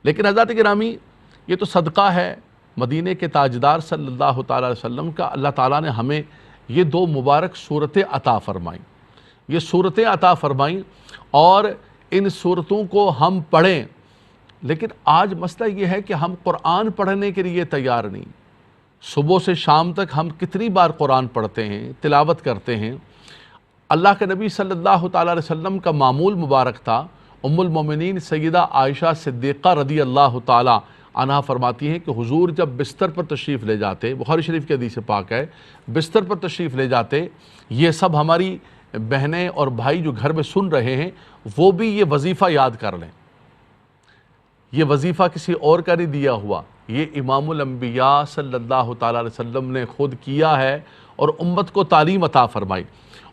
لیکن حضرات گرامی یہ تو صدقہ ہے مدینے کے تاجدار صلی اللہ تعالیٰ علیہ وسلم کا۔ اللہ تعالیٰ نے ہمیں یہ دو مبارک صورتیں عطا فرمائیں، یہ صورتیں عطا فرمائیں، اور ان صورتوں کو ہم پڑھیں۔ لیکن آج مسئلہ یہ ہے کہ ہم قرآن پڑھنے کے لیے تیار نہیں۔ صبح سے شام تک ہم کتنی بار قرآن پڑھتے ہیں، تلاوت کرتے ہیں۔ اللہ کے نبی صلی اللہ تعالیٰ علیہ وسلم کا معمول مبارک تھا۔ ام المومنین سیدہ عائشہ صدیقہ رضی اللہ تعالیٰ عنہا فرماتی ہیں کہ حضور جب بستر پر تشریف لے جاتے، بخاری شریف کے حدیث پاک ہے، بستر پر تشریف لے جاتے، یہ سب ہماری بہنیں اور بھائی جو گھر میں سن رہے ہیں وہ بھی یہ وظیفہ یاد کر لیں۔ یہ وظیفہ کسی اور کا نہیں دیا ہوا، یہ امام الانبیاء صلی اللہ تعالیٰ علیہ وسلم نے خود کیا ہے اور امت کو تعلیم عطا فرمائی۔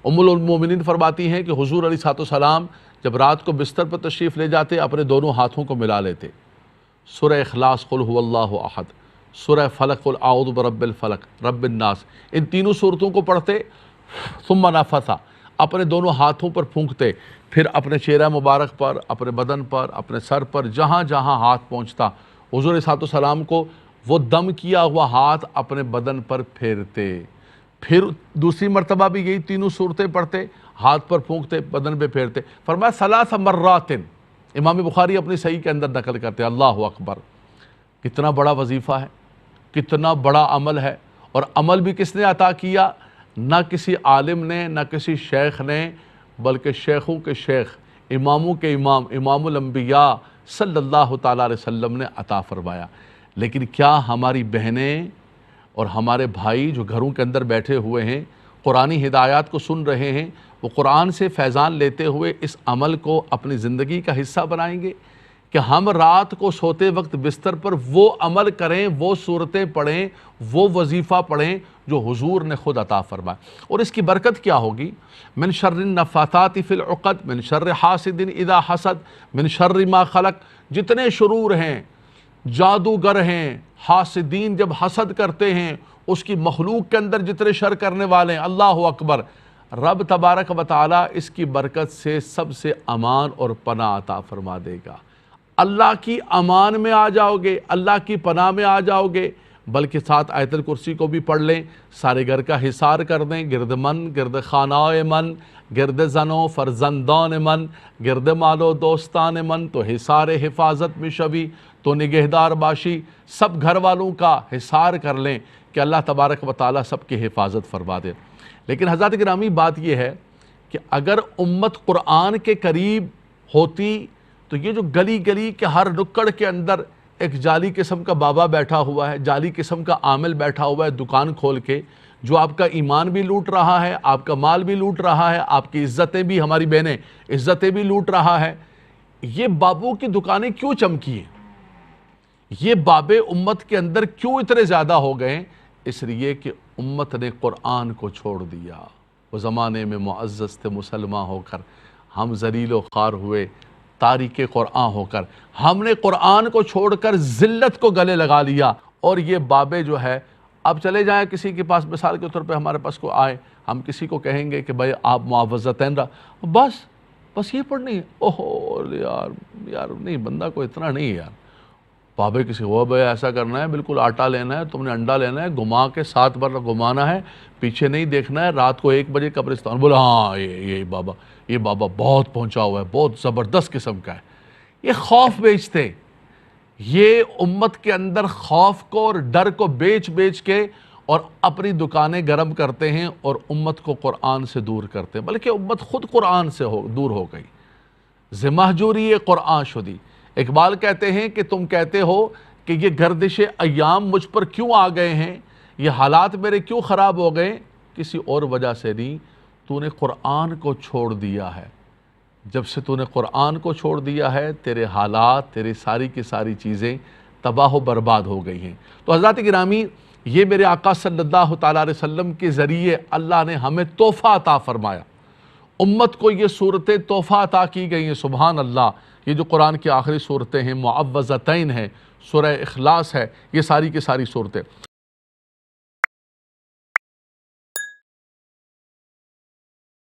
ام المومنین فرماتی ہیں کہ حضور علیہ السلام جب رات کو بستر پر تشریف لے جاتے اپنے دونوں ہاتھوں کو ملا لیتے، سورہ اخلاص قل هو اللہ احد، سورہ فلق قل اعوذ برب الفلق رب الناس، ان تینوں صورتوں کو پڑھتے، ثم نفثا، اپنے دونوں ہاتھوں پر پھونکتے، پھر اپنے چہرہ مبارک پر، اپنے بدن پر، اپنے سر پر، جہاں جہاں ہاتھ پہنچتا حضور علیہ السلام کو وہ دم کیا ہوا ہاتھ اپنے بدن پر پھیرتے، پھر دوسری مرتبہ بھی یہی تینوں صورتیں پڑھتے، ہاتھ پر پھونکتے، بدن پہ پھیرتے۔ فرمایا ثلاث مرات، امام بخاری اپنی صحیح کے اندر نقل کرتے ہیں۔ اللہ اکبر، کتنا بڑا وظیفہ ہے، کتنا بڑا عمل ہے، اور عمل بھی کس نے عطا کیا؟ نہ کسی عالم نے، نہ کسی شیخ نے، بلکہ شیخوں کے شیخ، اماموں کے امام، امام الانبیاء صلی اللہ تعالیٰ علیہ وسلم نے عطا فرمایا۔ لیکن کیا ہماری بہنیں اور ہمارے بھائی جو گھروں کے اندر بیٹھے ہوئے ہیں، قرآنی ہدایات کو سن رہے ہیں، وہ قرآن سے فیضان لیتے ہوئے اس عمل کو اپنی زندگی کا حصہ بنائیں گے کہ ہم رات کو سوتے وقت بستر پر وہ عمل کریں، وہ صورتیں پڑھیں، وہ وظیفہ پڑھیں جو حضور نے خود عطا فرمایا؟ اور اس کی برکت کیا ہوگی؟ من شر النفاثات فی العقد، من شر حاسد اذا حسد، من شر ما خلق، جتنے شرور ہیں، جادوگر ہیں، حاسدین جب حسد کرتے ہیں، اس کی مخلوق کے اندر جتنے شر کرنے والے ہیں، اللہ اکبر، رب تبارک و تعالی اس کی برکت سے سب سے امان اور پناہ عطا فرما دے گا۔ اللہ کی امان میں آ جاؤ گے، اللہ کی پناہ میں آ جاؤ گے، بلکہ ساتھ آیت الکرسی کو بھی پڑھ لیں، سارے گھر کا حصار کر دیں، گرد من، گرد خانہ من، گرد زنوں فرزندان من، گرد مال و دوستان من، تو حصار حفاظت میں شوی، تو نگہدار باشی، سب گھر والوں کا حصار کر لیں کہ اللہ تبارک و تعالی سب کی حفاظت فرما دے۔ لیکن حضرات گرامی بات یہ ہے کہ اگر امت قرآن کے قریب ہوتی تو یہ جو گلی گلی کے ہر نکڑ کے اندر ایک جعلی قسم کا بابا بیٹھا ہوا ہے، جعلی قسم کا عامل بیٹھا ہوا ہے دکان کھول کے، جو آپ کا ایمان بھی لوٹ رہا ہے، آپ کا مال بھی لوٹ رہا ہے، آپ کی عزتیں بھی، ہماری بہنیں عزتیں بھی لوٹ رہا ہے، یہ بابوں کی دکانیں کیوں چمکی ہیں؟ یہ بابے امت کے اندر کیوں اتنے زیادہ ہو گئے؟ اس لیے کہ امت نے قرآن کو چھوڑ دیا۔ وہ زمانے میں معزز تھے مسلمان ہو کر، ہم ذلیل و خوار ہوئے تارک قرآن ہو کر، ہم نے قرآن کو چھوڑ کر ذلت کو گلے لگا لیا، اور یہ بابے جو ہے اب چلے جائیں کسی کے پاس، مثال کے طور پہ ہمارے پاس کو آئے، ہم کسی کو کہیں گے کہ بھائی آپ معوذتین رہا، بس یہ پڑھنی ہے، اوہو یار نہیں، بندہ کو اتنا نہیں ہے یار، بابے کسی ہوا بھائی ایسا کرنا ہے، بالکل آٹا لینا ہے، تم نے انڈا لینا ہے، گھما کے 7 بار گھمانا ہے، پیچھے نہیں دیکھنا ہے، رات کو 1 بجے قبرستان، بولا ہاں یہ بابا بہت پہنچا ہوا ہے، بہت زبردست قسم کا ہے۔ یہ خوف بیچتے، یہ امت کے اندر خوف کو اور ڈر کو بیچ کے اور اپنی دکانیں گرم کرتے ہیں اور امت کو قرآن سے دور کرتے ہیں، بلکہ امت خود قرآن سے دور ہو گئی، ذمہجوری قرآن شدی۔ اقبال کہتے ہیں کہ تم کہتے ہو کہ یہ گردش ایام مجھ پر کیوں آ گئے ہیں، یہ حالات میرے کیوں خراب ہو گئے، کسی اور وجہ سے نہیں، تو نے قرآن کو چھوڑ دیا ہے۔ جب سے تو نے قرآن کو چھوڑ دیا ہے، تیرے حالات، تیری ساری کی ساری چیزیں تباہ و برباد ہو گئی ہیں۔ تو حضرات گرامی، یہ میرے آقا صلی اللہ تعالیٰ علیہ وسلم کے ذریعے اللہ نے ہمیں تحفہ عطا فرمایا، امت کو یہ صورتیں تحفہ عطا کی گئی ہیں، سبحان اللہ۔ یہ جو قرآن کی آخری صورتیں ہیں، معوذتین ہیں، سورہ اخلاص ہے، یہ ساری کی ساری صورتیں